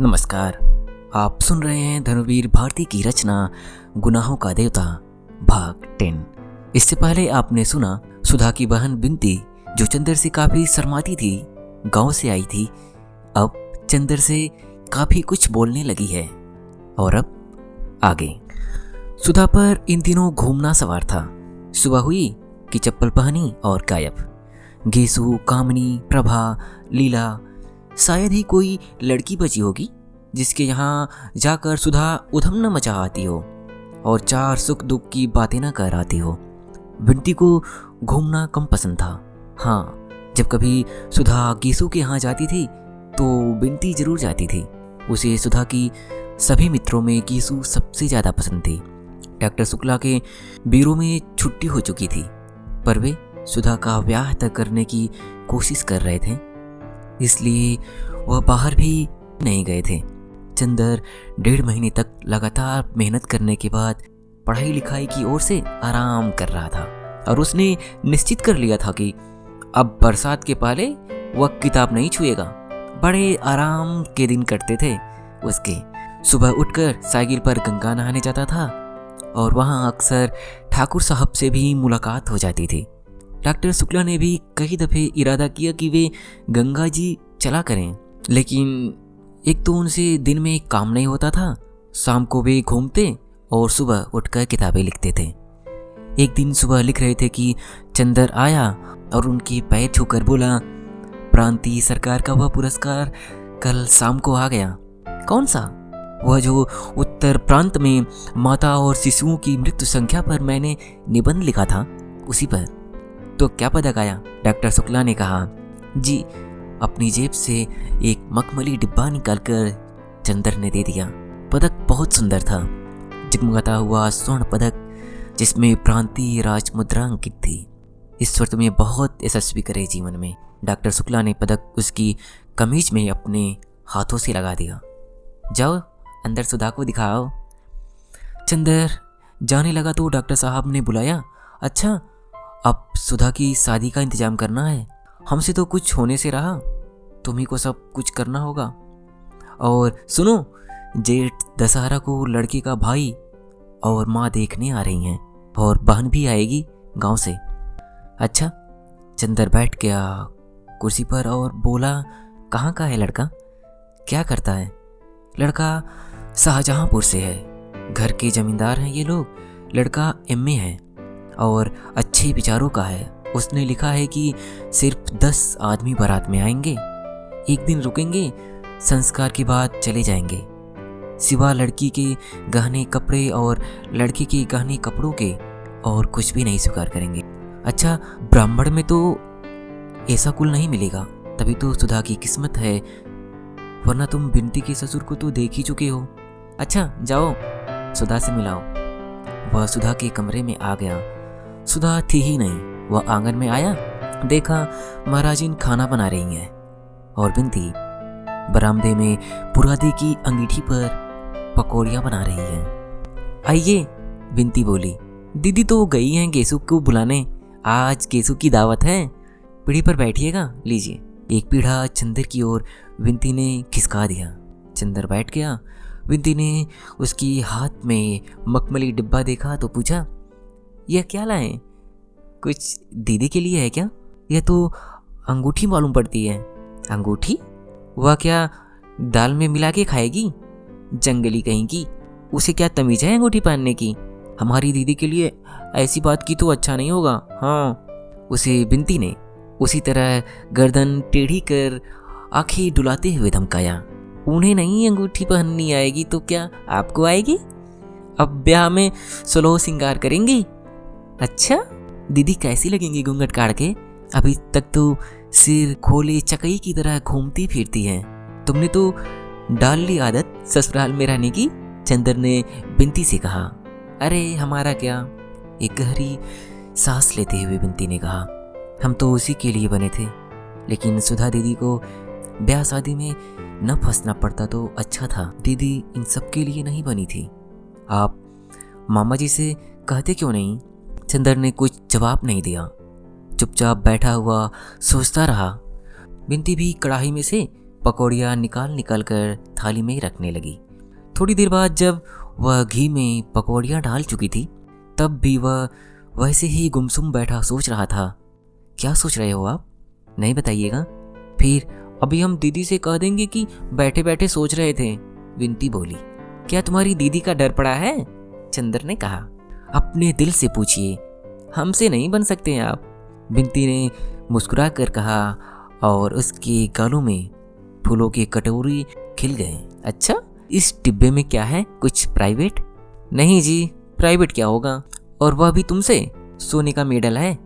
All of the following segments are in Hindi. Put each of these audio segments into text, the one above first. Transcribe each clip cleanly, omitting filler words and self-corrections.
नमस्कार। आप सुन रहे हैं धर्मवीर भारती की रचना गुनाहों का देवता भाग 10। इससे पहले आपने सुना सुधा की बहन बिंती जो चंदर से काफी शर्माती थी, गांव से आई थी, अब चंदर से काफी कुछ बोलने लगी है। और अब आगे। सुधा पर इन दिनों घूमना सवार था। सुबह हुई कि चप्पल पहनी और गायब। गेसु, कामनी, प्रभा, लीला, शायद ही कोई लड़की बची होगी जिसके यहाँ जाकर सुधा उधम न मचा आती हो और चार सुख दुख की बातें न कर आती हो। बिंती को घूमना कम पसंद था। हाँ, जब कभी सुधा गेसु के यहाँ जाती थी तो बिंती जरूर जाती थी। उसे सुधा की सभी मित्रों में गेसु सबसे ज़्यादा पसंद थी। डॉक्टर शुक्ला के ब्यूरो में छुट्टी हो चुकी थी, पर वे सुधा का ब्याह तक करने की कोशिश कर रहे थे, इसलिए वह बाहर भी नहीं गए थे। चंदर 1.5 महीने तक लगातार मेहनत करने के बाद पढ़ाई लिखाई की ओर से आराम कर रहा था और उसने निश्चित कर लिया था कि अब बरसात के पहले वह किताब नहीं छुएगा। बड़े आराम के दिन कटते थे उसके। सुबह उठकर साइकिल पर गंगा नहाने जाता था और वहाँ अक्सर ठाकुर साहब से भी मुलाकात हो जाती थी। डॉक्टर शुक्ला ने भी कई दफ़े इरादा किया कि वे गंगा जी चला करें, लेकिन एक तो उनसे दिन में काम नहीं होता था। शाम को वे घूमते और सुबह उठकर किताबें लिखते थे। एक दिन सुबह लिख रहे थे कि चंदर आया और उनके पैर छूकर बोला, प्रांतीय सरकार का वह पुरस्कार कल शाम को आ गया। कौन सा? वह जो उत्तर प्रांत में माता और शिशुओं की मृत्यु संख्या पर मैंने निबंध लिखा था, उसी पर। तो क्या पदक आया? डॉक्टर शुक्ला ने कहा। जी। अपनी जेब से एक मखमली डिब्बा निकालकर चंदर ने दे दिया। पदक बहुत सुंदर था, जगमगाता हुआ स्वर्ण पदक जिसमें प्रांतीय राजमुद्रा अंकित थी। ईश्वर तुम्हें बहुत यशस्वी करे जीवन में। डॉक्टर शुक्ला ने पदक उसकी कमीज में अपने हाथों से लगा दिया। जाओ अंदर सुधा को दिखाओ। चंदर जाने लगा तो डॉक्टर साहब ने बुलाया, अच्छा अब सुधा की शादी का इंतजाम करना है। हमसे तो कुछ होने से रहा, तुम्ही को सब कुछ करना होगा। और सुनो, जेठ दशहरा को लड़के का भाई और माँ देखने आ रही हैं और बहन भी आएगी गांव से। अच्छा। चंदर बैठ गया कुर्सी पर और बोला, कहाँ का है लड़का? क्या करता है? लड़का शाहजहांपुर से है, घर के जमींदार हैं ये लोग। लड़का एमए है और अच्छे विचारों का है। उसने लिखा है कि सिर्फ 10 आदमी बारात में आएंगे, एक दिन रुकेंगे, संस्कार के बाद चले जाएंगे। सिवा लड़की के गहने कपड़े और लड़के के गहने कपड़ों के और कुछ भी नहीं स्वीकार करेंगे। अच्छा, ब्राह्मण में तो ऐसा कुल नहीं मिलेगा, तभी तो सुधा की किस्मत है, वरना तुम बिंती के ससुर को तो देख ही चुके हो। अच्छा जाओ सुधा से मिलाओ। वह सुधा के कमरे में आ गया। सुधा थी ही नहीं। वह आंगन में आया, देखा महाराजिन खाना बना रही हैं और बिंती बरामदे में पुरादे की अंगीठी पर पकौड़ियाँ बना रही हैं। आइए, बिंती बोली। दीदी तो गई हैं गेसु को बुलाने, आज गेसु की दावत है। पीढ़ी पर बैठिएगा, लीजिए। एक पीढ़ा चंदर की ओर बिंती ने खिसका दिया। चंदर बैठ गया। बिंती ने उसकी हाथ में मखमली डिब्बा देखा तो पूछा, यह क्या लाए? कुछ दीदी के लिए है क्या? यह तो अंगूठी मालूम पड़ती है। अंगूठी? वह क्या दाल में मिला के खाएगी? जंगली कहीं की, उसे क्या तमीज है अंगूठी पहनने की? हमारी दीदी के लिए ऐसी बात की तो अच्छा नहीं होगा। हाँ, उसे बिंती ने उसी तरह गर्दन टेढ़ी कर आंखें डुलाते हुए धमकाया। उन्हें नहीं अंगूठी पहननी आएगी तो क्या आपको आएगी? अब ब्याह में सोलह सिंगार करेंगी। अच्छा, दीदी कैसी लगेंगी घूंघट काट के? अभी तक तो सिर खोले चकई की तरह घूमती फिरती है। तुमने तो डाल ली आदत ससुराल में रहने की। चंदर ने बिंती से कहा। अरे हमारा क्या? एक गहरी सांस लेते हुए बिंती ने कहा, हम तो उसी के लिए बने थे, लेकिन सुधा दीदी को ब्याह शादी में न फंसना पड़ता तो अच्छा था। दीदी इन सब के लिए नहीं बनी थी। आप मामा जी से कहते क्यों नहीं? चंदर ने कुछ जवाब नहीं दिया, चुपचाप बैठा हुआ सोचता रहा। बिंती भी कढ़ाई में से पकौड़ियाँ निकाल निकाल कर थाली में रखने लगी। थोड़ी देर बाद जब वह घी में पकौड़ियाँ डाल चुकी थी तब भी वह वैसे ही गुमसुम बैठा सोच रहा था। क्या सोच रहे हो आप? नहीं बताइएगा? फिर अभी हम दीदी से कह देंगे कि बैठे बैठे सोच रहे थे, विनती बोली। क्या तुम्हारी दीदी का डर पड़ा है? चंदर ने कहा। अपने दिल से पूछिए, हमसे नहीं बन सकते हैं आप, विनती ने मुस्कुरा कर कहा और उसके गालों में फूलों के कटोरी खिल गए। अच्छा, इस डिब्बे में क्या है? कुछ प्राइवेट? नहीं जी, प्राइवेट क्या होगा, और वह भी तुमसे? सोने का मेडल है,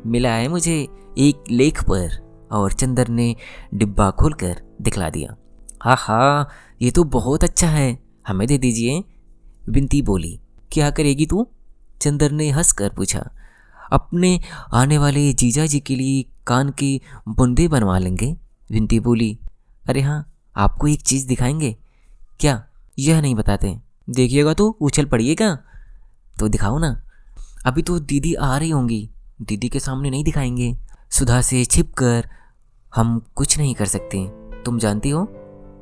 मिला है मुझे एक लेख पर। और चंदर ने डिब्बा खोलकर दिखला दिया। हाँ हाँ, ये तो बहुत अच्छा है, हमें दे दीजिए, विनती बोली। क्या करेगी तू? चंदर ने हंसकर पूछा। अपने आने वाले जीजा जी के लिए कान के बुंदे बनवा लेंगे, विनती बोली। अरे हाँ, आपको एक चीज़ दिखाएंगे। क्या? यह नहीं बताते, देखिएगा तो उछल पड़िएगा। तो दिखाओ ना। अभी तो दीदी आ रही होंगी, दीदी के सामने नहीं दिखाएंगे, सुधा से छिपकर हम कुछ नहीं कर सकते, तुम जानती हो,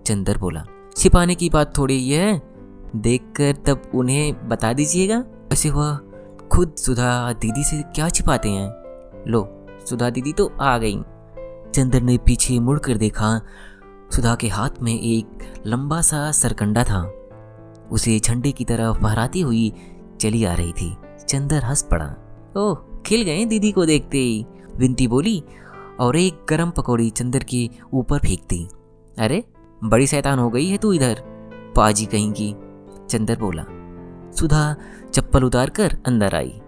चंदर बोला। छिपाने की बात थोड़ी ये है, देखकर तब उन्हें बता दीजिएगा। वैसे वह खुद सुधा दीदी से क्या छिपाते हैं? लो, सुधा दीदी तो आ गई। चंदर ने पीछे मुड़कर देखा। सुधा के हाथ में एक लंबा सा सरकंडा था, उसे झंडे की तरफ फहराती हुई चली आ रही थी। चंदर हंस पड़ा। ओह, खिल गए दीदी को देखते ही, विनती बोली और एक गरम पकौड़ी चंदर के ऊपर फेंक दी। अरे, बड़ी शैतान हो गई है तू इधर, पाजी कहीं की, चंदर बोला। सुधा चप्पल उतार कर अंदर आई,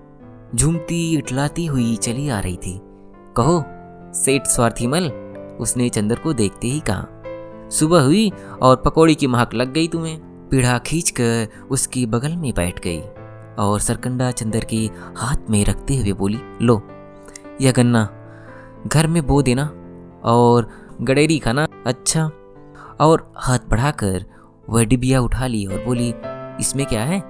झूमती इटलाती हुई चली आ रही थी। कहो सेठ स्वार्थीमल, उसने चंदर को देखते ही कहा। सुबह हुई और पकौड़ी की महक लग गई तुम्हें। पीढ़ा खींचकर उसके बगल में बैठ गई और सरकंडा चंदर के हाथ में रखते हुए बोली, लो, यह गन्ना घर में बो देना और गडेरी खाना। अच्छा। और हाथ बढ़ाकर वह डिबिया उठा ली और बोली, इसमें क्या है,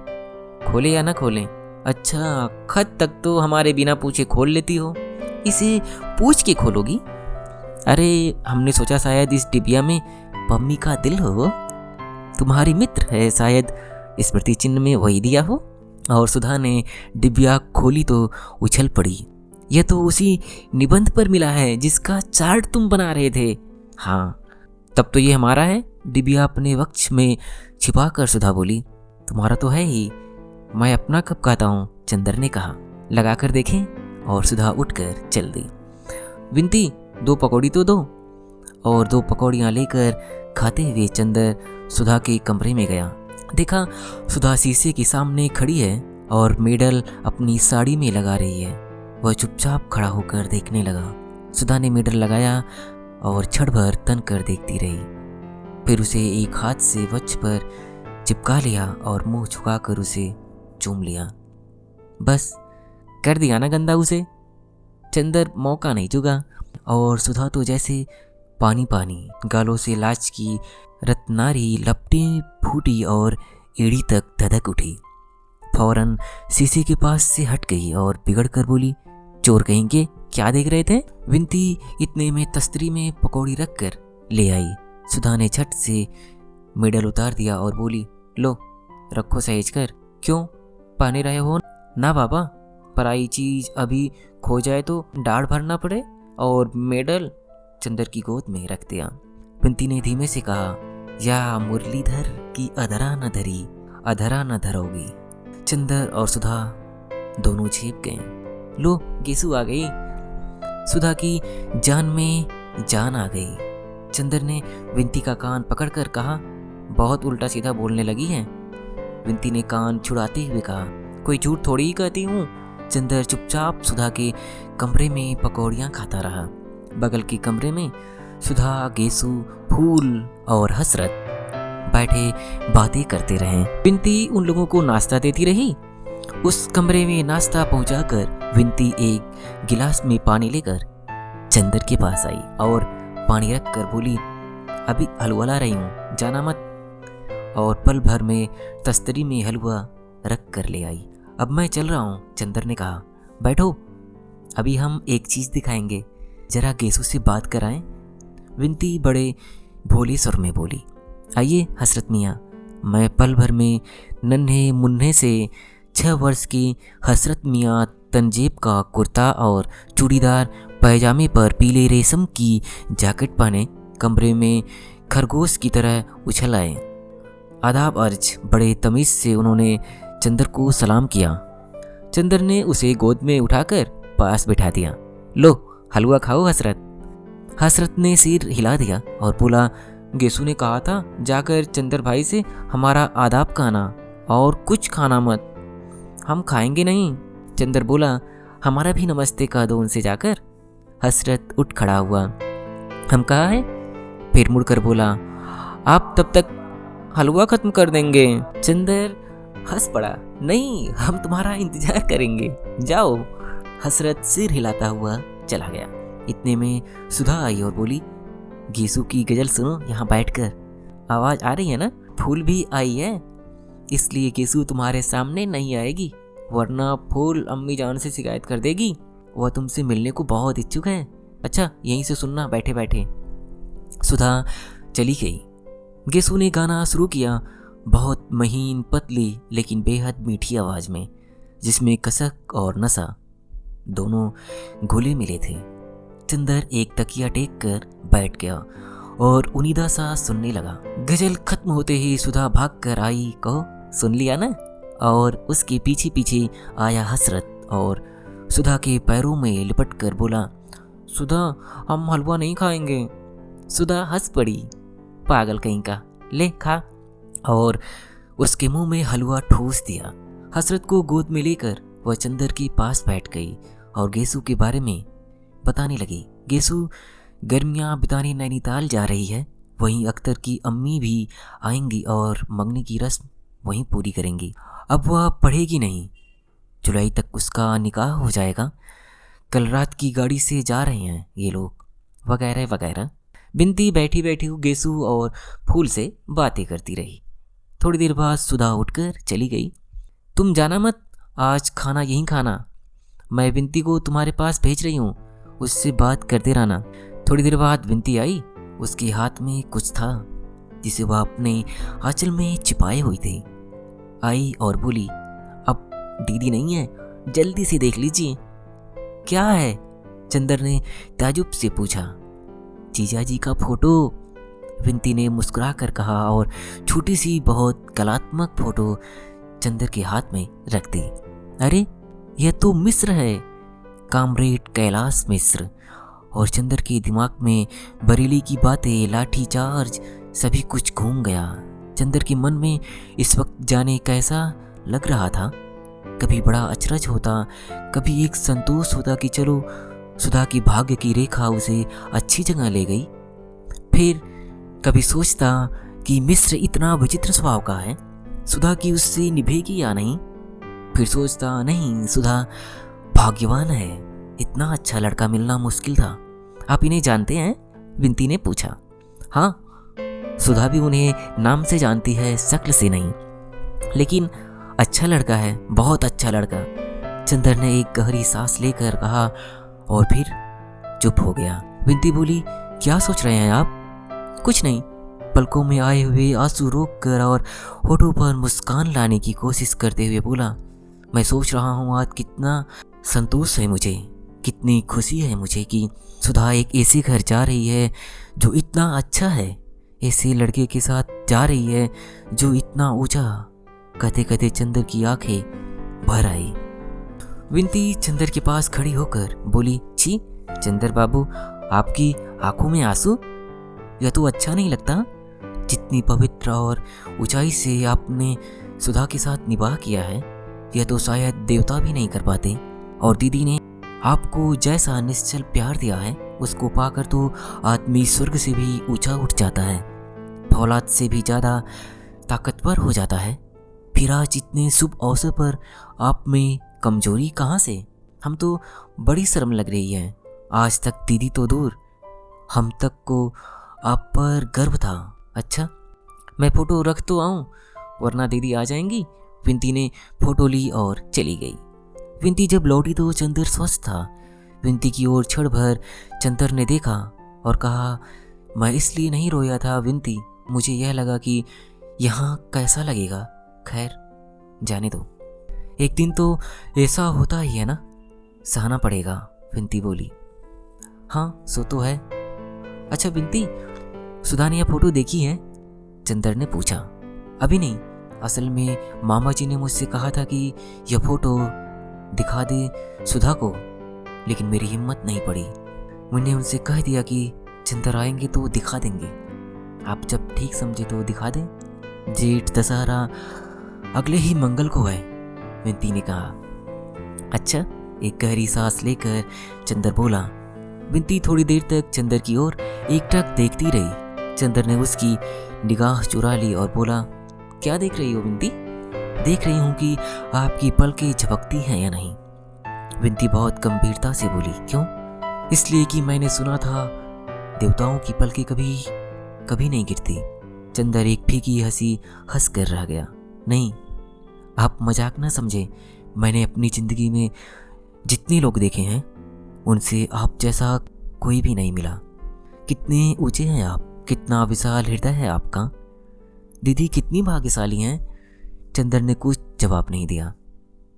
खोले या ना खोलें? अच्छा, खत तक तो हमारे बिना पूछे खोल लेती हो, इसे पूछ के खोलोगी? अरे, हमने सोचा शायद इस डिबिया में पम्मी का दिल हो, तुम्हारी मित्र है, शायद स्मृति चिन्ह में वही दिया हो। और सुधा ने डिबिया खोली तो उछल पड़ी। यह तो उसी निबंध पर मिला है जिसका चार्ट तुम बना रहे थे। हाँ, तब तो ये हमारा है, डिबिया अपने वक्ष में छिपाकर सुधा बोली। तुम्हारा तो है ही, मैं अपना कब कहता हूँ, चंदर ने कहा। लगा कर देखें। और सुधा उठकर चल दी। विनती, 2 पकौड़ी तो दो। और 2 पकौड़ियाँ लेकर खाते हुए चंदर सुधा के कमरे में गया। देखा सुधा शीशे के सामने खड़ी है और मेडल अपनी साड़ी में लगा रही है। वह चुपचाप खड़ा होकर देखने लगा। सुधा ने मेडल लगाया और क्षण भर तन कर देखती रही, फिर उसे एक हाथ से वक्ष पर चिपका लिया और मुंह झुकाकर उसे चूम लिया। बस कर दिया ना गंदा उसे। चंदर मौका नहीं चुका और सुधा तो जैसे पानी पानी, गालों से लाज की रत्नारी लपटें फूटी और एड़ी तक धधक उठी। फौरन शीशे के पास से हट गई और बिगड़ कर बोली, चोर कहेंगे, क्या देख रहे थे? विनती इतने में तस्तरी में पकौड़ी रख कर ले आई। सुधा ने झट से मेडल उतार दिया और बोली, लो रखो सहेज कर। क्यों, पाने रहे हो? ना बाबा, पराई चीज अभी खो जाए तो डाढ़ भरना पड़े। और मेडल चंदर की गोद में रख दिया। विनती ने धीमे से कहा, या मुरलीधर की अधरा न धरी, अधरा न धरोगी। चंदर और सुधा दोनों छिप गए। लो, गेसु आ गई। सुधा की जान में जान आ गई। चंदर ने विनती का कान पकड़कर कहा, बहुत उल्टा सीधा बोलने लगी है। विनती ने कान छुड़ाते हुए कहा, कोई झूठ थोड़ी ही कहती हूँ। चंदर चुपचाप सुधा के कमरे में पकौड़ियाँ खाता रहा। बगल के कमरे में सुधा, गेसु, फूल और हसरत बैठे बातें करते रहे। विनती उन लोगों को नाश्ता देती रही। उस कमरे में नाश्ता पहुंचाकर विनती एक गिलास में पानी लेकर चंदर के पास आई और पानी रख कर बोली, अभी हलवा ला रही हूँ, जाना मत। और पल भर में तस्तरी में हलवा रख कर ले आई। अब मैं चल रहा हूँ, चंदर ने कहा। बैठो, अभी हम एक चीज़ दिखाएंगे, जरा गेसु से बात कराएं। विनती बड़े भोले स्वर में बोली। आइए हसरत मियाँ, मैं पल भर में नन्हे मुन्ने से 6 वर्ष की हसरत मियाँ तंजेब का कुर्ता और चूड़ीदार पैजामे पर पीले रेशम की जैकेट पहने कमरे में खरगोश की तरह उछल आए। आदाब अर्ज, बड़े तमीज से उन्होंने चंदर को सलाम किया। चंदर ने उसे गोद में उठाकर पास बिठा दिया। लो हलवा खाओ हसरत। हसरत ने सिर हिला दिया और बोला, गेसू ने कहा था जाकर चंदर भाई से हमारा आदाब कहना और कुछ खाना मत। हम खाएंगे नहीं। चंदर बोला, हमारा भी नमस्ते कह दो उनसे जाकर। हसरत उठ खड़ा हुआ। हम कहा है? फिर मुड़कर बोला, आप तब तक हलवा खत्म कर देंगे। चंदर हंस पड़ा। नहीं, हम तुम्हारा इंतजार करेंगे, जाओ। हसरत सिर हिलाता हुआ चला गया। इतने में सुधा आई और बोली, गेसू की गजल सुनो यहाँ बैठकर। आवाज आ रही है ना? फूल भी आई है, इसलिए गेसू तुम्हारे सामने नहीं आएगी, वरना फूल अम्मी जान से शिकायत कर देगी। वह तुमसे मिलने को बहुत इच्छुक है। अच्छा यहीं से सुनना बैठे बैठे। सुधा चली गई। गेसू ने गाना शुरू किया, बहुत महीन पतली लेकिन बेहद मीठी आवाज में, जिसमें कसक और नशा दोनों घुले मिले थे। चंदर एक तकिया टेक कर बैठ गया और उनीदा सा सुनने लगा। गजल खत्म होते ही सुधा भाग कर आई। कहो सुन लिया ना? और उसके पीछे पीछे आया हसरत और सुधा के पैरों में लिपट कर बोला, सुधा हम हलवा नहीं खाएंगे। सुधा हंस पड़ी, पागल कहीं का, ले खा। और उसके मुंह में हलवा ठूस दिया। हसरत को गोद में लेकर वह चंदर के पास बैठ गई और गेसू के बारे में बताने लगी। गेसू गर्मियां बिताने नैनीताल जा रही है, वहीं अख्तर की अम्मी भी आएंगी और मंगनी की रस्म वहीं पूरी करेंगी। अब वह पढ़ेगी नहीं, जुलाई तक उसका निकाह हो जाएगा। कल रात की गाड़ी से जा रहे हैं ये लोग, वगैरह वगैरह। बिनती बैठी बैठी गेसू और फूल से बातें करती रही। थोड़ी देर बाद सुधा उठकर चली गई। तुम जाना मत, आज खाना यहीं खाना। मैं बिनती को तुम्हारे पास भेज रही हूँ, उससे बात करते रहना। थोड़ी देर बाद बिनती आई। उसके हाथ में कुछ था जिसे वह अपने आंचल में छिपाए हुई थी। आई और बोली, अब दीदी नहीं है, जल्दी से देख लीजिए। क्या है? चंदर ने ताजुब से पूछा। जीजा जी का फोटो, विंती ने मुस्कुरा कर कहा और छोटी सी बहुत कलात्मक फोटो चंदर के हाथ में रख दी। अरे यह तो मिस्र है, कामरेड कैलाश मिस्र। और चंदर के दिमाग में बरेली की बातें, लाठी चार्ज, सभी कुछ घूम गया। चंदर के मन में इस वक्त जाने कैसा लग रहा था। कभी बड़ा अचरज होता, कभी एक संतोष होता कि चलो सुधा की भाग्य की रेखा उसे अच्छी जगह ले गई। फिर कभी सोचता कि मिस्र इतना विचित्र स्वभाव का है, सुधा की उससे निभेगी या नहीं। फिर सोचता नहीं, सुधा भाग्यवान है, इतना अच्छा लड़का मिलना मुश्किल था। आप इन्हें जानते हैं? विंती ने पूछा। हाँ, सुधा भी उन्हें नाम से जानती है, शक्ल से नहीं, लेकिन अच्छा लड़का है, बहुत अच्छा लड़का। चंदर ने एक गहरी सांस लेकर कहा और फिर चुप हो गया। विंती बोली, क्या सोच रहे हैं आप? कुछ नहीं, पलकों में आए हुए आंसू रोक कर और होठों पर मुस्कान लाने की कोशिश करते हुए बोला, मैं सोच रहा हूँ आज कितना संतोष है मुझे, कितनी खुशी है मुझे कि सुधा एक ऐसे घर जा रही है जो इतना अच्छा है, ऐसे लड़के के साथ जा रही है जो इतना ऊंचा। कहते कहते चंदर की आंखें भर आई। विंती चंदर के पास खड़ी होकर बोली, छी चंदर बाबू, आपकी आंखों में आंसू? यह तो अच्छा नहीं लगता। जितनी पवित्र और ऊंचाई से आपने सुधा के साथ निभाह किया है, यह तो शायद देवता भी नहीं कर पाते। और दीदी ने आपको जैसा निश्चल प्यार दिया है, उसको पाकर तो आदमी स्वर्ग से भी ऊंचा उठ जाता है, फौलाद से भी ज़्यादा ताकतवर हो जाता है। फिर आज इतने शुभ अवसर पर आप में कमजोरी कहाँ से? हम तो बड़ी शर्म लग रही है। आज तक दीदी तो दूर, हम तक को आप पर गर्व था। अच्छा मैं फ़ोटो रख तो आऊँ, वरना दीदी आ जाएंगी। विंती ने फ़ोटो ली और चली गई। विंती जब लौटी तो चंदर स्वस्थ था। विंती की ओर क्षण भर चंदर ने देखा और कहा, मैं इसलिए नहीं रोया था विनती, मुझे यह लगा कि यहाँ कैसा लगेगा। खैर जाने दो, एक दिन तो ऐसा होता ही है ना, सहना पड़ेगा, विनती बोली। हाँ सो तो है। अच्छा विनती, सुधा ने यह फोटो देखी है? चंदर ने पूछा। अभी नहीं, असल में मामा जी ने मुझसे कहा था कि यह फोटो दिखा दे सुधा को, लेकिन मेरी हिम्मत नहीं पड़ी। मैंने उनसे कह दिया कि चंदर आएंगे तो दिखा देंगे, आप जब ठीक समझे तो दिखा दें। जेठ दशहरा अगले ही मंगल को है, विनती ने कहा। अच्छा, एक गहरी सांस लेकर चंदर बोला। विनती थोड़ी देर तक चंदर की ओर एकटक देखती रही। चंदर ने उसकी निगाह चुरा ली और बोला, क्या देख रही हो विनती? देख रही हूं कि आपकी पलकें झपकती हैं या नहीं। विनती बहुत गंभीरता से बोली। क्यों? इसलिए कि मैंने सुना था देवताओं की पलकें कभी नहीं गिरती। चंदर एक फीकी हंसी हंस कर रह गया। नहीं, आप मजाक ना समझे। मैंने अपनी जिंदगी में जितने लोग देखे हैं उनसे आप जैसा कोई भी नहीं मिला। कितने ऊंचे हैं आप, कितना विशाल हृदय है आपका। दीदी कितनी भाग्यशाली हैं। चंदर ने कुछ जवाब नहीं दिया।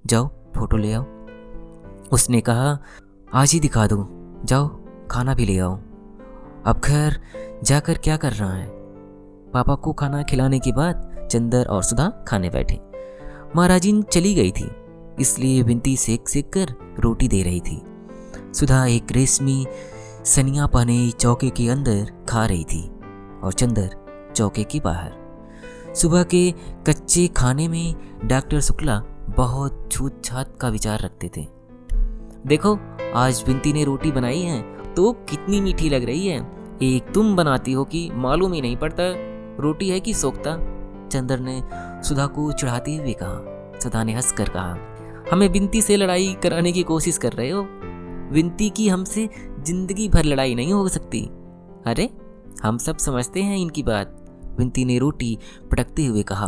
जाओ फोटो ले आओ, उसने कहा। आज ही दिखा दो, जाओ खाना भी ले आओ। अब घर जाकर क्या कर रहा है? पापा को खाना खिलाने के बाद चंदर और सुधा खाने बैठे। महाराजिन चली गई थी, इसलिए विनती सेक कर रोटी दे रही थी। सुधा एक रेशमी सनिया पहने चौके के अंदर खा रही थी और चंदर चौके के बाहर। सुबह के कच्चे खाने में डॉक्टर शुक्ला बहुत छूत छात का विचार रखते थे। देखो, आज विनती ने रोटी बनाई है तो कितनी मीठी लग रही है। एक तुम बनाती हो कि मालूम ही नहीं पड़ता रोटी है कि सोख्ता। चंदर ने सुधा को चिढ़ाते हुए कहा। सुधा ने हंसकर कहा, हमें विनती से लड़ाई कराने की कोशिश कर रहे हो? विनती की हमसे जिंदगी भर लड़ाई नहीं हो सकती। अरे हम सब समझते हैं इनकी बात, विनती ने रोटी पटकते हुए कहा।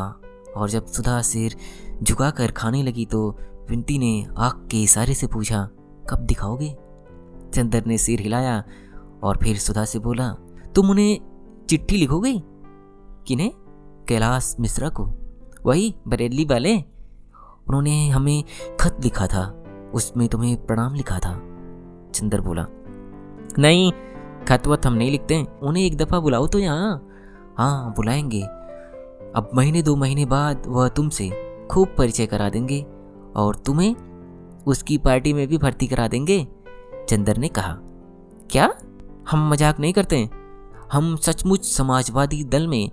और जब सुधा सिर झुकाकर खाने लगी तो विनती ने आँख के इशारे से पूछा, कब दिखाओगे? चंदर ने सिर हिलाया और फिर सुधा से बोला, तुम उन्हें चिट्ठी लिखोगे? किन्हें? कैलाश मिश्रा को, वही बरेली वाले। उन्होंने हमें खत लिखा था, उसमें तुम्हें प्रणाम लिखा था। चंदर बोला, नहीं, खत वत हम नहीं लिखते, उन्हें एक दफ़ा बुलाओ तो यहाँ। हाँ बुलाएंगे, अब महीने 2 महीने बाद वह तुमसे खूब परिचय करा देंगे और तुम्हें उसकी पार्टी में भी भर्ती करा देंगे। चंदर ने कहा। क्या? हम मजाक नहीं करते, हम सचमुच समाजवादी दल में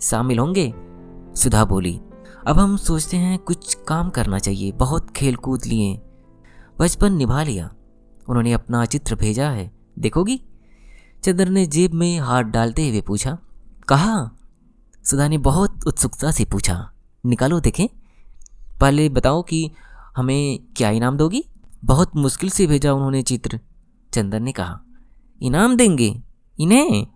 शामिल होंगे। सुधा बोली, अब हम सोचते हैं कुछ काम करना चाहिए, बहुत खेल कूद लिए, बचपन निभा लिया। उन्होंने अपना चित्र भेजा है, देखोगी? चंदर ने जेब में हाथ डालते हुए पूछा। कहाँ? सुधा ने बहुत उत्सुकता से पूछा। निकालो देखें। पहले बताओ कि हमें क्या इनाम दोगी? बहुत मुश्किल से भेजा उन्होंने चित्र, चंदर ने कहा। इनाम देंगे इन्हें?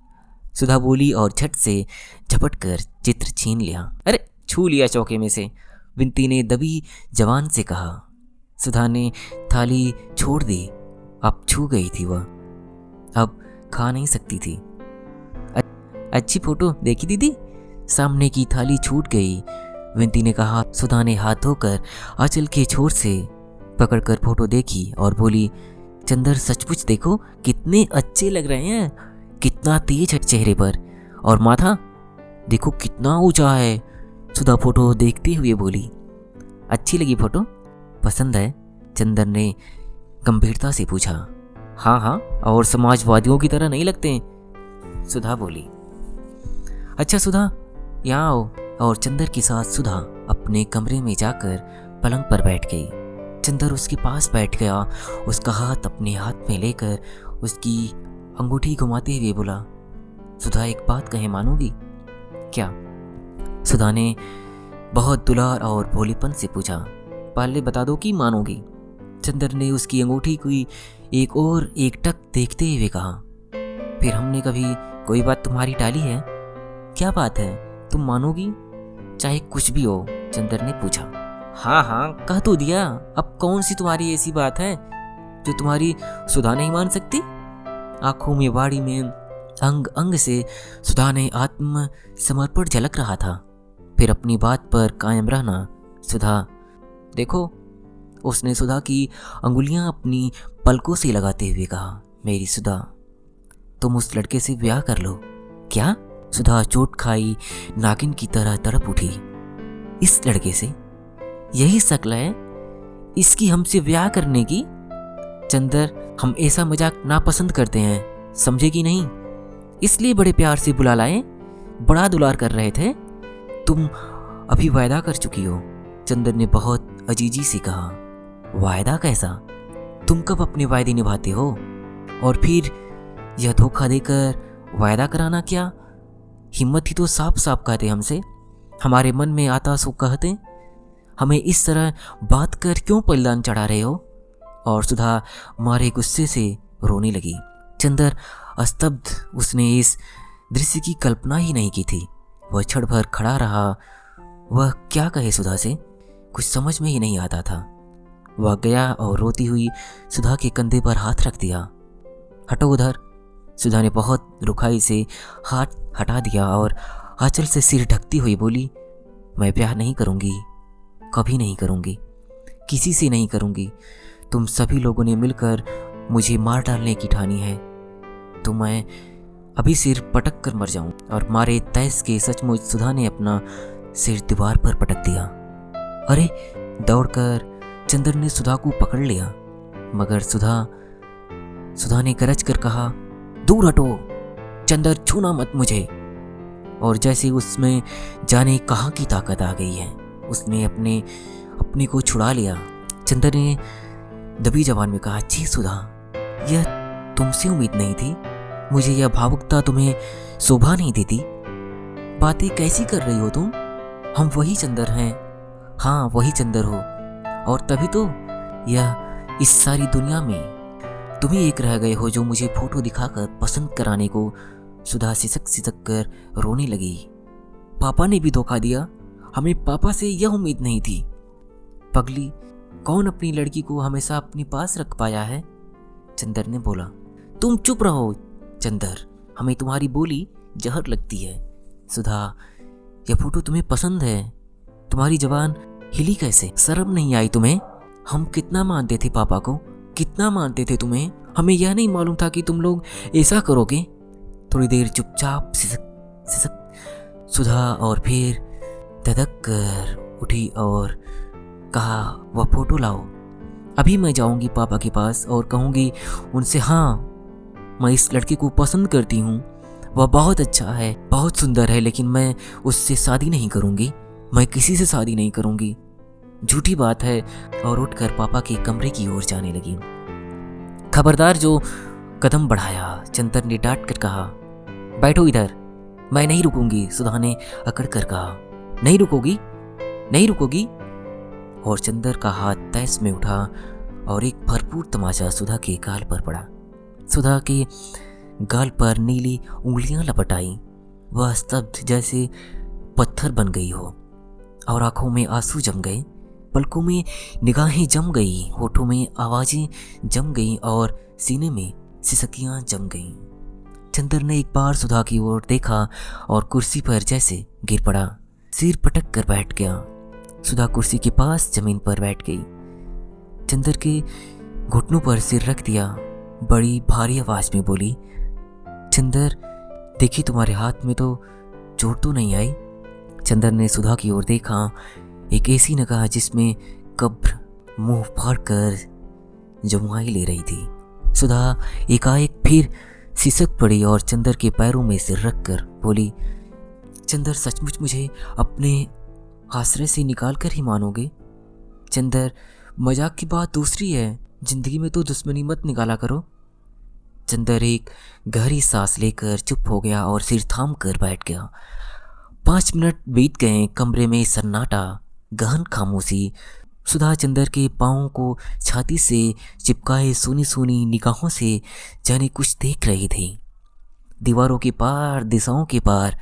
सुधा बोली और झट से झपट कर चित्र छीन लिया। अरे छू लिया चौके में से, विनती ने दबी जवान से कहा। सुधा ने थाली छोड़ दी, अब छू गई थी वह, अब खा नहीं सकती थी। अच्छी फोटो देखी दीदी? सामने की थाली छूट गई, विनती ने कहा। सुधा ने हाथ धोकर आंचल के छोर से पकड़कर फोटो देखी और बोली, चंदर सचमुच देखो कितने अच्छे लग रहे हैं, कितना तेज है चेहरे पर, और माथा देखो कितना ऊंचा है। सुधा फोटो देखते हुए बोली, अच्छी लगी फोटो? पसंद है? चंदर ने गंभीरता से पूछा। हाँ हाँ, और समाजवादियों की तरह नहीं लगते, सुधा बोली। अच्छा सुधा, यहाँ आओ। और चंदर के साथ सुधा अपने कमरे में जाकर पलंग पर बैठ गई। चंदर उसके पास बैठ गया, उसका हाथ अपने हाथ में लेकर उसकी अंगूठी घुमाते हुए बोला, सुधा एक बात कहे मानोगी? क्या? सुधा ने बहुत दुलार और भोलेपन से पूछा। पहले बता दो कि मानोगी। चंदर ने उसकी अंगूठी की एक और एकटक देखते हुए कहा, फिर हमने कभी कोई बात तुम्हारी टाली है? क्या बात है, तुम मानोगी चाहे कुछ भी हो? चंदर ने पूछा। हाँ हाँ कह तो दिया, अब कौन सी तुम्हारी ऐसी बात है जो तुम्हारी सुधा नहीं मान सकती? आंखों में वाड़ी में अंग अंग से सुधा ने आत्म समर्पण झलक रहा था। फिर अपनी बात पर कायम रहना। सुधा, देखो, उसने सुधा की अंगुलियां अपनी पलकों से लगाते हुए कहा। मेरी सुधा, तुम उस लड़के से ब्याह कर लो। क्या? सुधा चोट खाई नागिन की तरह तड़प उठी। इस लड़के से? यही शक्ल है इसकी हमसे ब्याह करने की? चंदर, हम ऐसा मजाक नापसंद करते हैं, समझे कि नहीं? इसलिए बड़े प्यार से बुला लाए, बड़ा दुलार कर रहे थे। तुम अभी वायदा कर चुकी हो। चंदर ने बहुत अजीजी से कहा। वायदा कैसा? तुम कब अपने वायदे निभाते हो? और फिर यह धोखा देकर वायदा कराना क्या? हिम्मत ही तो साफ साफ कहते हमसे। हमारे मन में आता सो कहते। हमें इस तरह बात कर क्यों बलिदान चढ़ा रहे हो? और सुधा मारे गुस्से से रोने लगी। चंदर स्तब्ध, उसने इस दृश्य की कल्पना ही नहीं की थी। वह क्षण भर खड़ा रहा। वह क्या कहे सुधा से? कुछ समझ में ही नहीं आता था। वह गया और रोती हुई सुधा के कंधे पर हाथ रख दिया। हटो उधर। सुधा ने बहुत रुखाई से हाथ हटा दिया और आंचल से सिर ढकती हुई बोली, मैं ब्याह नहीं करूंगी, कभी नहीं करूंगी, किसी से नहीं करूंगी। तुम सभी लोगों ने मिलकर मुझे मार डालने की ठानी है, तो मैं अभी सिर पटक कर मर जाऊं। और मारे तैस के सचमुच सुधा ने अपना सिर दीवार पर पटक दिया। अरे! दौड़कर चंदर ने सुधा को पकड़ लिया, मगर सुधा ने गरज कर कहा, दूर हटो चंदर, छूना मत मुझे। और जैसे उसमें जाने कहाँ की ताकत आ गई है, उसने अपने को छुड़ा लिया। चंदर ने दबी जबान में कहा, जी सुधा, यह तुमसे उम्मीद नहीं थी। मुझे यह भावुकता तुम्हें शोभा नहीं देती। बातें कैसी कर रही हो तुम? हम वही चंदर हैं। हाँ, वही चंदर हो। और तभी तो यह इस सारी दुनिया में तुम ही एक रह गए हो जो मुझे फोटो दिखाकर पसंद कराने को। सुधा सिसक सिसक कर रोने लगी। पापा ने भी धोखा दिया। हमें पापा से यह उम्मीद नहीं थी। पगली, कौन अपनी लड़की को हमेशा अपने पास रख पाया है? चंदर ने बोला। तुम चुप रहो चंदर, हमें तुम्हारी बोली जहर लगती है। सुधा, यह फोटो तुम्हें पसंद है? तुम्हारी जबान हिली कैसे? शर्म नहीं आई तुम्हें? हम कितना मानते थे पापा को, कितना मानते थे तुम्हें। हमें यह नहीं मालूम था कि तुम लोग ऐसा करोगे। थोड़ी देर चुपचाप सिसक सुधा और फिर धधक कर उठी और कहा, वह फोटो लाओ। अभी मैं जाऊंगी पापा के पास और कहूंगी उनसे, हाँ, मैं इस लड़के को पसंद करती हूँ, वह बहुत अच्छा है, बहुत सुंदर है, लेकिन मैं उससे शादी नहीं करूंगी, मैं किसी से शादी नहीं करूंगी, झूठी बात है। और उठकर पापा के कमरे की ओर जाने लगी। खबरदार जो कदम बढ़ाया। चंदर ने डांट कर कहा, बैठो इधर, मैं नहीं रुकूंगी। सुधा ने अकड़ कर कहा, नहीं रुकोगी? नहीं रुकोगी? और चंदर का हाथ तैस में उठा और एक भरपूर तमाचा सुधा के गाल पर पड़ा। सुधा के गाल पर नीली उंगलियां लपट आई। वह स्तब्ध जैसे पत्थर बन गई हो और आंखों में आंसू जम गए, पलकों में निगाहें जम गई, होठों में आवाजें जम गईं और सीने में सिसकियां जम गईं। चंदर ने एक बार सुधा की ओर देखा और कुर्सी पर जैसे गिर पड़ा, सिर पटक कर बैठ गया। सुधा कुर्सी के पास जमीन पर बैठ गई। चंदर के घुटनों पर सिर रख दिया। बड़ी भारी आवाज में बोली, चंदर, देखी तुम्हारे हाथ में तो चोट तो नहीं आई? चंदर ने सुधा की ओर देखा, एक ऐसी निगाह जिसमें कब्र मुंह फाड़ कर जमुआई ले रही थी। सुधा एकाएक फिर सिसक पड़ी और चंदर के पैरों में सिर रखकर बोली, चंदर, सचमुच मुझे अपने आश्रय से निकाल कर ही मानोगे? चंदर, मजाक की बात दूसरी है, जिंदगी में तो दुश्मनी मत निकाला करो। चंदर एक गहरी सांस लेकर चुप हो गया और सिर थाम कर बैठ गया। 5 मिनट बीत गए। कमरे में सन्नाटा, गहन खामोशी। सुधा चंदर के पाँवों को छाती से चिपकाए सोनी सोनी निगाहों से जाने कुछ देख रही थी। दीवारों के पार, दिशाओं के पार,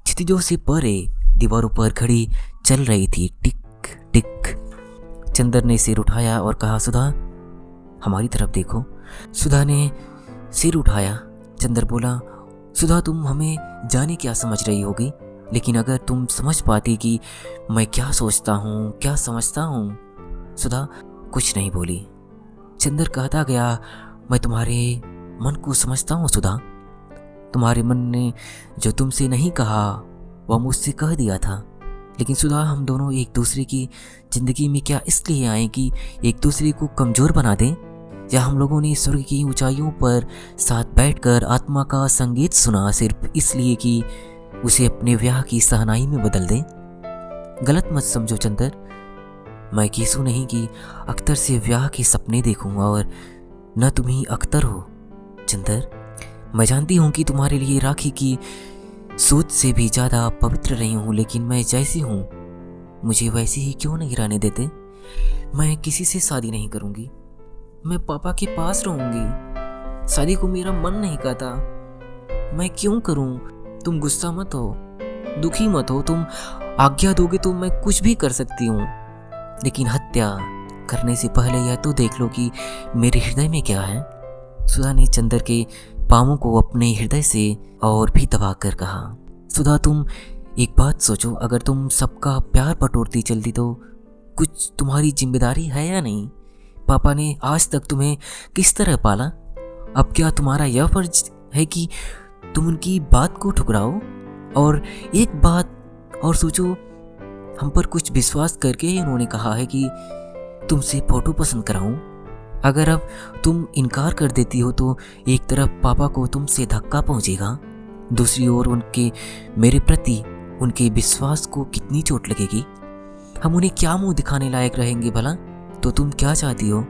क्षितिजों से परे दीवारों पर घड़ी चल रही थी, टिक टिक। चंदर ने सिर उठाया और कहा, सुधा, हमारी तरफ देखो। सुधा ने सिर उठाया। चंदर बोला, सुधा, तुम हमें जाने क्या समझ रही होगी, लेकिन अगर तुम समझ पाती कि मैं क्या सोचता हूँ, क्या समझता हूँ। सुधा कुछ नहीं बोली। चंदर कहता गया, मैं तुम्हारे मन को समझता हूँ सुधा। तुम्हारे मन ने जो तुमसे नहीं कहा वह मुझसे कह दिया था। लेकिन सुधा, हम दोनों एक दूसरे की ज़िंदगी में क्या इसलिए आए कि एक दूसरे को कमज़ोर बना दें, या हम लोगों ने स्वर्ग की ऊंचाइयों पर साथ बैठकर आत्मा का संगीत सुना सिर्फ इसलिए कि उसे अपने ब्याह की सहनाई में बदल दें। गलत मत समझो चंदर, मैं कीसू नहीं कि अख्तर से ब्याह के सपने देखूंगा, और न तुम ही अख्तर हो। चंदर, मैं जानती हूँ कि तुम्हारे लिए राखी की सूद से भी ज़्यादा पवित्र रही हूँ, लेकिन मैं जैसी हूँ मुझे वैसी ही क्यों नहीं रहने देते। मैं किसी से शादी नहीं करूँगी, मैं पापा के पास रहूँगी। शादी को मेरा मन नहीं कहता, मैं क्यों करूँ। तुम गुस्सा मत हो, दुखी मत हो, तुम आज्ञा दोगे तो मैं कुछ भी कर सकती हूँ, लेकिन हत्या करने से पहले यह तो देख लो कि मेरे हृदय में क्या है। सुधा ने चंदर के पाँवों को अपने हृदय से और भी दबा कर कहा, सुधा तुम एक बात सोचो, अगर तुम सबका प्यार बटोरती चलती तो कुछ तुम्हारी जिम्मेदारी है या नहीं। पापा ने आज तक तुम्हें किस तरह पाला, अब क्या तुम्हारा यह फर्ज है कि तुम उनकी बात को ठुकराओ। और एक बात और सोचो, हम पर कुछ विश्वास करके उन्होंने कहा है कि तुमसे फोटो पसंद कराऊं। अगर अब तुम इनकार कर देती हो तो एक तरफ पापा को तुमसे धक्का पहुंचेगा, दूसरी ओर उनके मेरे प्रति उनके विश्वास को कितनी चोट लगेगी। हम उन्हें क्या मुंह दिखाने लायक रहेंगे भला। तो तुम क्या चाहती हो,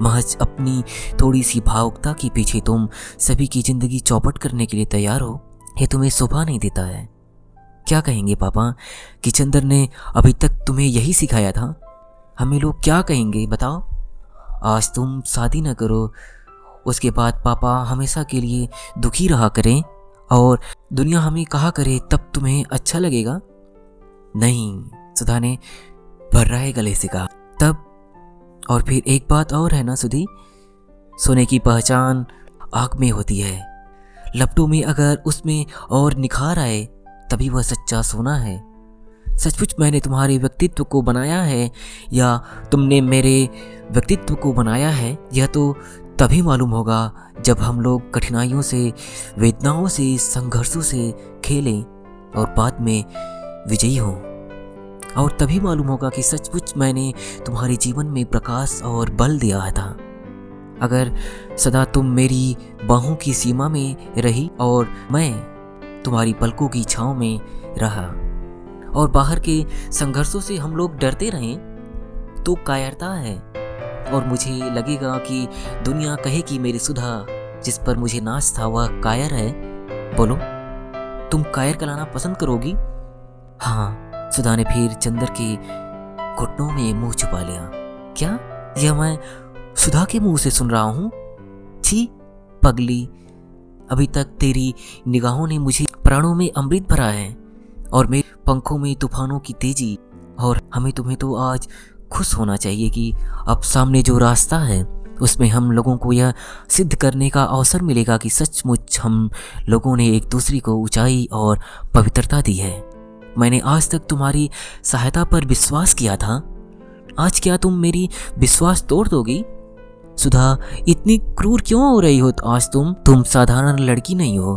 महज अपनी थोड़ी सी भावुकता के पीछे तुम सभी की जिंदगी चौपट करने के लिए तैयार हो। ये तुम्हें शोभा नहीं देता है। क्या कहेंगे पापा कि चंदर ने अभी तक तुम्हें यही सिखाया था। हमें लोग क्या कहेंगे बताओ। आज तुम शादी न करो, उसके बाद पापा हमेशा के लिए दुखी रहा करें और दुनिया हमें कहा करे, तब तुम्हें अच्छा लगेगा। नहीं, सुधा ने भर्राए गले से कहा। तब और फिर एक बात और है ना सुधी, सोने की पहचान आग में होती है, लपटों में अगर उसमें और निखार आए तभी वह सच्चा सोना है। सचमुच मैंने तुम्हारे व्यक्तित्व को बनाया है या तुमने मेरे व्यक्तित्व को बनाया है, यह तो तभी मालूम होगा जब हम लोग कठिनाइयों से, वेदनाओं से, संघर्षों से खेलें और बाद में विजयी हों। और तभी मालूम होगा कि सचमुच मैंने तुम्हारे जीवन में प्रकाश और बल दिया था। अगर सदा तुम मेरी बाहों की सीमा में रही और मैं तुम्हारी पलकों की छांव में रहा और बाहर के संघर्षों से हम लोग डरते रहें तो कायरता है, और मुझे लगेगा कि दुनिया कहे कि मेरी सुधा जिस पर मुझे नाज था वह कायर है। बोलो, तुम कायर कहलाना पसंद करोगी? हाँ, सुधा ने फिर चंदर के घुटनों में मुंह छुपा लिया। क्या यह मैं सुधा के मुंह से सुन रहा हूँ? छी पगली, अभी तक तेरी निगाहों ने मुझे प्राणों में अमृत भरा है और मेरे पंखों में तूफानों की तेजी। और हमें तुम्हें तो आज खुश होना चाहिए कि अब सामने जो रास्ता है उसमें हम लोगों को यह सिद्ध करने का अवसर मिलेगा कि सचमुच हम लोगों ने एक दूसरे को ऊंचाई और पवित्रता दी है। मैंने आज तक तुम्हारी सहायता पर विश्वास किया था, आज क्या तुम मेरी विश्वास तोड़ दोगी? सुधा, इतनी क्रूर क्यों हो रही हो आज तुम साधारण लड़की नहीं हो,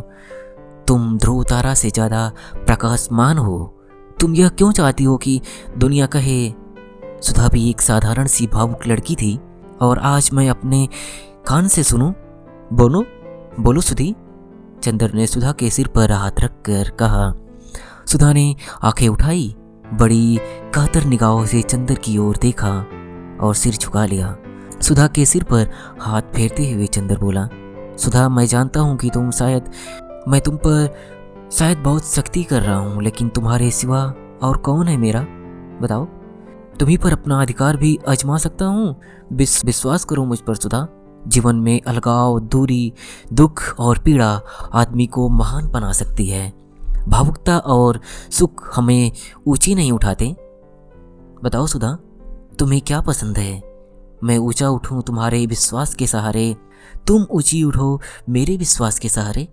तुम ध्रुव तारा से ज़्यादा प्रकाशमान हो। तुम यह क्यों चाहती हो कि दुनिया कहे सुधा भी एक साधारण सी भावुक लड़की थी, और आज मैं अपने कान से सुनूं? बोलो बोलो सुधी। चंदर ने सुधा के सिर पर हाथ रखकर कहा। सुधा ने आंखें उठाई, बड़ी कातर निगाहों से चंदर की ओर देखा और सिर झुका लिया। सुधा के सिर पर हाथ फेरते हुए चंदर बोला, सुधा मैं जानता हूँ कि मैं तुम पर शायद बहुत सख्ती कर रहा हूँ, लेकिन तुम्हारे सिवा और कौन है मेरा? बताओ, तुम्हीं पर अपना अधिकार भी आजमा सकता हूँ। विश्वास करो मुझ पर सुधा। जीवन में अलगाव, दूरी, दुख और पीड़ा आदमी को महान बना सकती है। भावुकता और सुख हमें ऊंची नहीं उठाते। बताओ सुधा, तुम्हें क्या पसंद है? मैं ऊंचा उठूं तुम्हारे विश्वास के सहारे, तुम ऊंची उठो मेरे विश्वास के सहारे,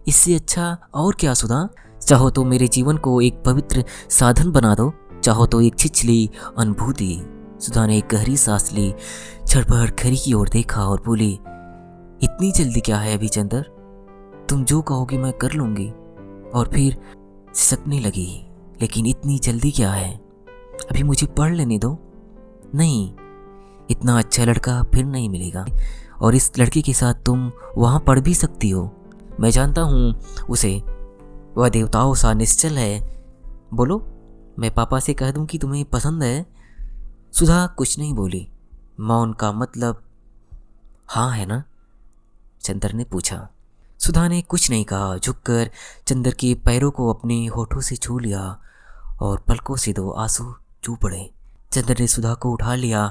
इससे अच्छा और क्या सुधा? चाहो तो मेरे जीवन को एक पवित्र साधन बना दो, चाहो तो एक छिछली अनुभूति। सुधा ने एक गहरी सांस ली, छड़पड़ खरी की ओर देखा और बोली, इतनी जल्दी क्या है अभी चंदर? तुम जो कहोगी मैं कर लूंगी। और फिर सिसकने लगी, लेकिन इतनी जल्दी क्या है? अभी मुझे पढ़ लेने दो। नहीं, इतना अच्छा लड़का फिर नहीं मिलेगा, और इस लड़के के साथ तुम वहाँ पढ़ भी सकती हो। मैं जानता हूँ उसे, वह देवताओं सा निश्चल है। बोलो, मैं पापा से कह दूँ कि तुम्हें पसंद है? सुधा कुछ नहीं बोली। मौन का मतलब हाँ है ना? चंदर ने पूछा। सुधा ने कुछ नहीं कहा, झुककर चंदर के पैरों को अपने होठों से छू लिया और पलकों से 2 आंसू चू पड़े। चंदर ने सुधा को उठा लिया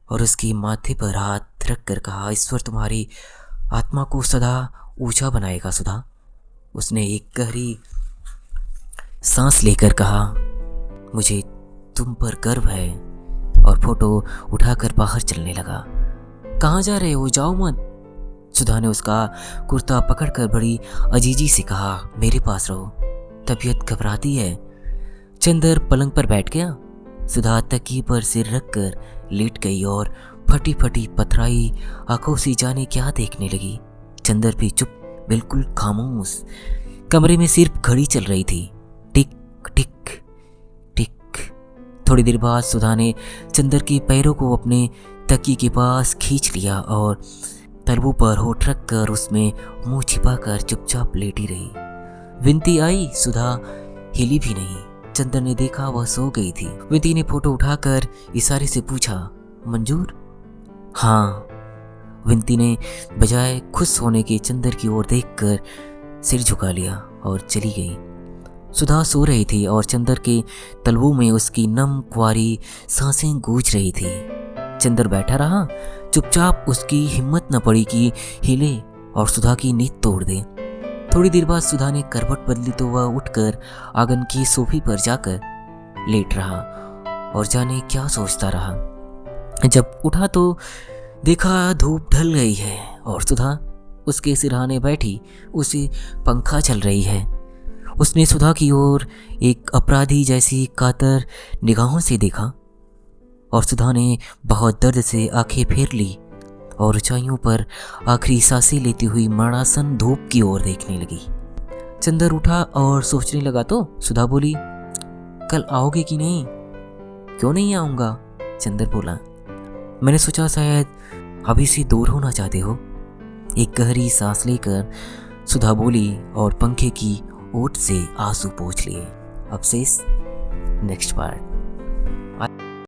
और उसके माथे पर हाथ रख कर कहा, ईश्वर तुम्हारी आत्मा को सदा ऊंचा बनाएगा सुधा। उसने एक गहरी सांस लेकर कहा, मुझे तुम पर गर्व है, और फोटो उठाकर बाहर चलने लगा। कहाँ जा रहे हो? जाओ मत। सुधा ने उसका कुर्ता पकड़कर बड़ी अजीजी से कहा, मेरे पास रहो, तबीयत घबराती है। चंदर पलंग पर बैठ गया। सुधा तकिए पर सिर रखकर लेट गई और फटी फटी पथराई आंखों से जाने क्या देखने लगी। चंदर भी चुप, बिल्कुल खामोश। कमरे में सिर्फ घड़ी चल रही थी, टिक टिक टिक। थोड़ी देर बाद सुधा ने चंदर के पैरों को अपने तकिए के पास खींच लिया और तलवों पर होठ रख कर उसमें मुंह छिपाकर चुपचाप लेटी रही। विनती आई, सुधा हिली भी नहीं। चंदर ने देखा वह सो गई थी। विनती ने फोटो उठाकर इशारे से पूछा, मंजूर? हाँ। विनती ने बजाय खुश होने के चंदर की ओर देखकर सिर झुका लिया और चली गई। सुधा सो रही थी और चंदर के तलवों में उसकी नम कुंवारी सांसें गूंज रही थी। चंदर बैठा रहा, चुपचाप। उसकी हिम्मत न पड़ी कि हिले और सुधा की नींद तोड़ दे। थोड़ी देर बाद सुधा ने करवट बदली तो वह उठकर आंगन की सोफी पर जाकर लेट रहा और जाने क्या सोचता रहा। जब उठा तो देखा धूप ढल गई है और सुधा उसके सिरहाने बैठी, उसे पंखा चल रही है। उसने सुधा की ओर एक अपराधी जैसी कातर निगाहों से देखा और सुधा ने बहुत दर्द से आंखें फेर ली और ऊंचाइयों पर आखिरी सांसें लेती हुई मरणासन धूप की ओर देखने लगी। चंदर उठा और सोचने लगा तो सुधा बोली, कल आओगे कि नहीं? क्यों नहीं आऊँगा? चंदर बोला, मैंने सोचा शायद अभी से दूर होना चाहते हो। एक गहरी सांस लेकर सुधा बोली और पंखे की ओट से आंसू पोंछ लिए। अब शेष नेक्स्ट पार्ट।